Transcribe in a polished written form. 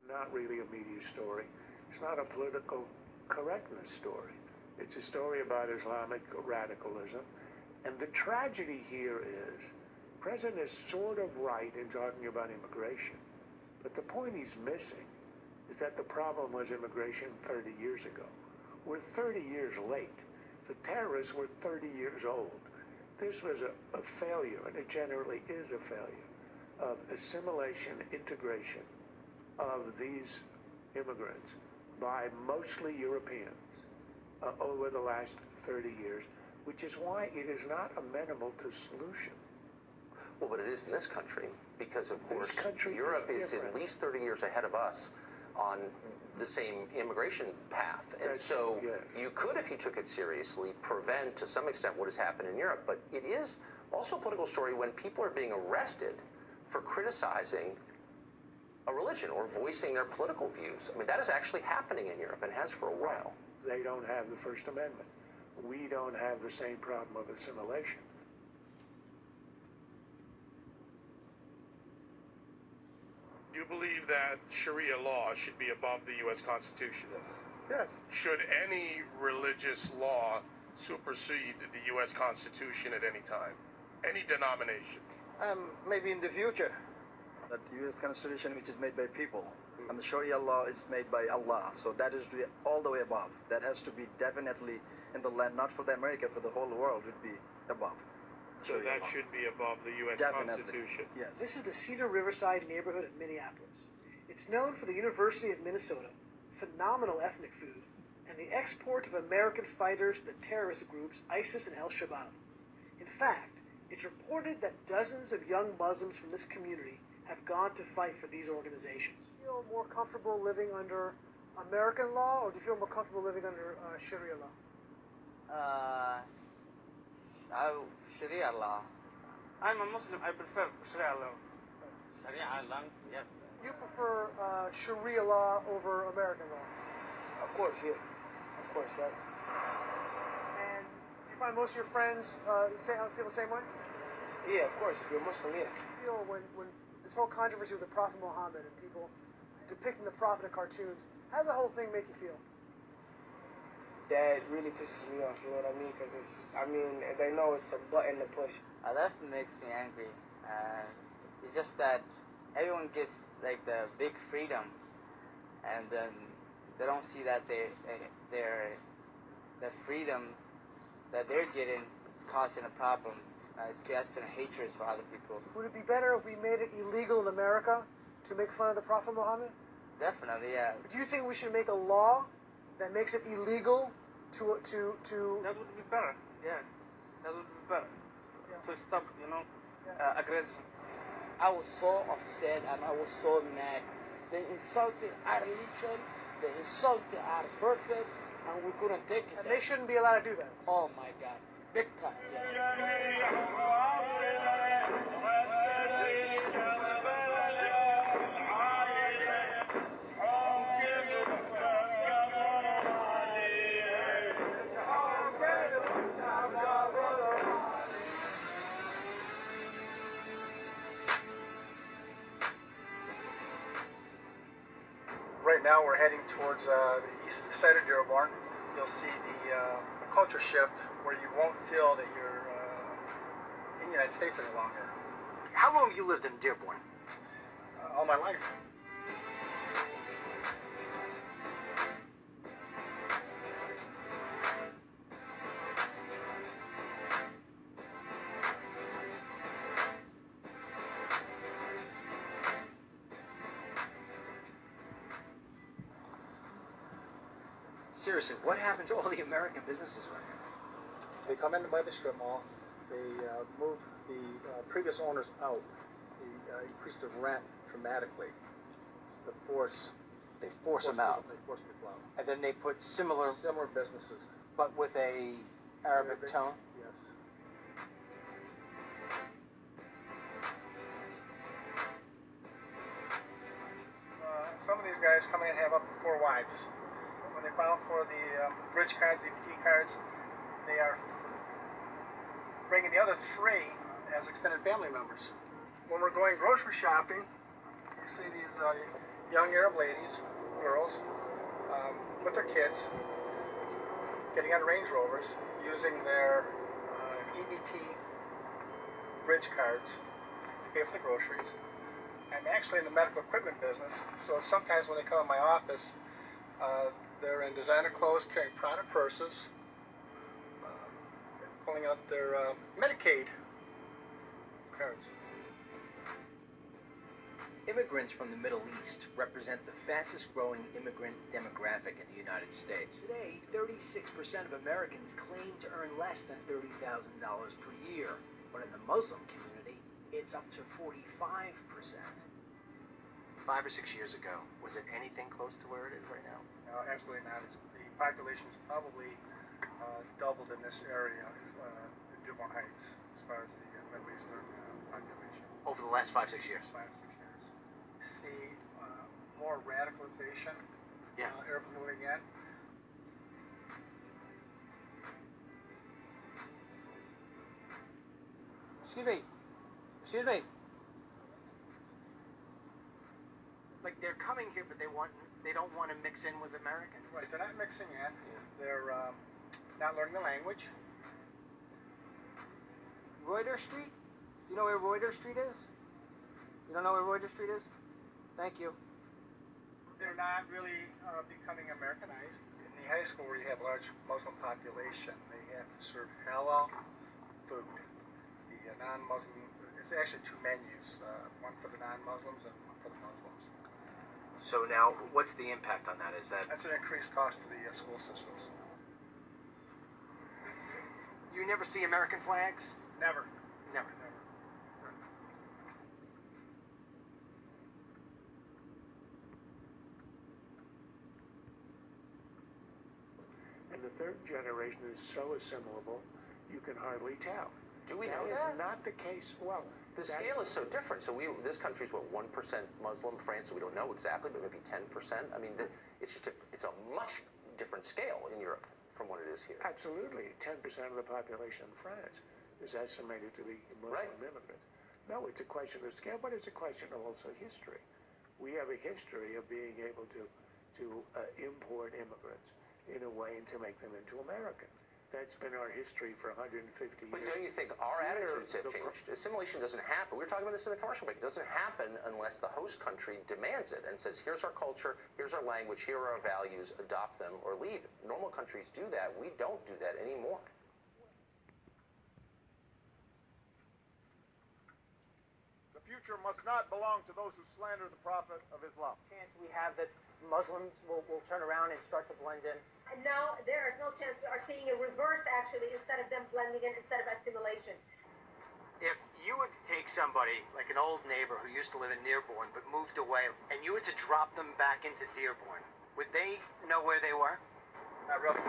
Not really a media story. It's not a political correctness story. It's a story about Islamic radicalism. And the tragedy here is, the president is sort of right in talking about immigration. But the point he's missing is that the problem was immigration 30 years ago. We're 30 years late. The terrorists were 30 years old. This was a failure, and it generally is a failure, of assimilation, integration of these immigrants by mostly Europeans over the last 30 years, which is why it is not amenable to solution. Well, but it is in this country, because of course Europe is at least 30 years ahead of us on the same immigration path. And so you could, if you took it seriously, prevent to some extent what has happened in Europe. But it is also a political story when people are being arrested for criticizing a religion or voicing their political views. I mean, that is actually happening in Europe and has for a while. They don't have the First Amendment. We don't have the same problem of assimilation. You believe that Sharia law should be above the U.S. Constitution? Yes. Yes. Should any religious law supersede the U.S. Constitution at any time? Any denomination? Maybe in the future. That the U.S. Constitution, which is made by people, and the Sharia law is made by Allah. So that is all the way above. That has to be definitely in the land, not for the America, for the whole world, would be above. So that should be above the U.S. Constitution. Yes. This is the Cedar Riverside neighborhood of Minneapolis. It's known for the University of Minnesota, phenomenal ethnic food, and the export of American fighters to the terrorist groups ISIS and al-Shabaab. In fact, it's reported that dozens of young Muslims from this community have gone to fight for these organizations. Do you feel more comfortable living under American law, or do you feel more comfortable living under Sharia law? Sharia law. I'm a Muslim. I prefer Sharia law. Sharia law, yes. You prefer Sharia law over American law? Of course, yeah. Of course, right. And do you find most of your friends feel the same way? Yeah, of course. If you're Muslim, yeah. Feel when this whole controversy with the Prophet Muhammad and people depicting the Prophet in cartoons, how does the whole thing make you feel? That really pisses me off, you know what I mean? Because they know it's a button to push. That makes me angry. It's just that everyone gets like the big freedom, and then they don't see that the freedom that they're getting is causing a problem. It's casting hatred for other people. Would it be better if we made it illegal in America to make fun of the Prophet Muhammad? Definitely, yeah. But do you think we should make a law that makes it illegal to That would be better, yeah. That would be better. Yeah. To stop, aggression. I was so upset and I was so mad. They insulted our religion, they insulted our prophet, and we couldn't take it. And they shouldn't be allowed to do that. Oh my God, big time. Right now we're heading towards the east side of Dearborn. You'll see the culture shift where you won't feel that you're in the United States any longer. How long have you lived in Dearborn? All my life. Seriously, what happened to all the American businesses around here? They come in to buy the strip mall. They move the previous owners out. They increased the rent dramatically. They force them out. They force people out. And then they put similar businesses, but with a Arabic tone? Yes. Some of these guys come in and have up to 4 wives. When they file for the bridge cards, the EBT cards, they are bringing the other 3 as extended family members. When we're going grocery shopping, you see these young Arab ladies, girls, with their kids, getting on Range Rovers, using their EBT bridge cards to pay for the groceries. I'm actually in the medical equipment business, so sometimes when they come in my office, they're in designer clothes, carrying Prada purses, pulling out their Medicaid cards. Immigrants from the Middle East represent the fastest growing immigrant demographic in the United States. Today, 36% of Americans claim to earn less than $30,000 per year, but in the Muslim community, it's up to 45%. 5 or 6 years ago, was it anything close to where it is right now? No, absolutely not. The population's probably doubled in this area, in Dearborn Heights, as far as the Middle Eastern population. Over the last 5, 6 years? 5, 6 years. See more radicalization, Arab moving in. Excuse me. Like they're coming here, but they don't want to mix in with Americans. Right, they're not mixing in. They're not learning the language. Reuter Street? Do you know where Reuter Street is? You don't know where Reuter Street is? Thank you. They're not really becoming Americanized. In the high school where you have a large Muslim population, they have to serve halal food. The non-Muslim, it's actually 2 menus, one for the non-Muslims and one for the Muslims. So now, what's the impact on that? That's an increased cost to the school systems. You never see American flags? Never. Never. And the third generation is so assimilable, you can hardly tell. Do we know That is that? not the case. Well, The scale is so different. So this country's what, 1% Muslim, France, so we don't know exactly, but maybe 10%. I mean, it's a much different scale in Europe from what it is here. Absolutely. 10% of the population in France is estimated to be Muslim immigrants. No, it's a question of scale, but it's a question of also history. We have a history of being able to import immigrants in a way and to make them into American. That's been our history for 150 years. But don't you think our attitudes have changed? Assimilation doesn't happen. We were talking about this in the commercial break. It doesn't happen unless the host country demands it and says, here's our culture, here's our language, here are our values, adopt them or leave. Normal countries do that. We don't do that anymore. The future must not belong to those who slander the Prophet of Islam. Chance we have that Muslims will turn around and start to blend in? No, there is no chance. We are seeing a reverse, actually, instead of them blending in, instead of assimilation. If you were to take somebody, like an old neighbor who used to live in Dearborn but moved away, and you were to drop them back into Dearborn, would they know where they were? Not really.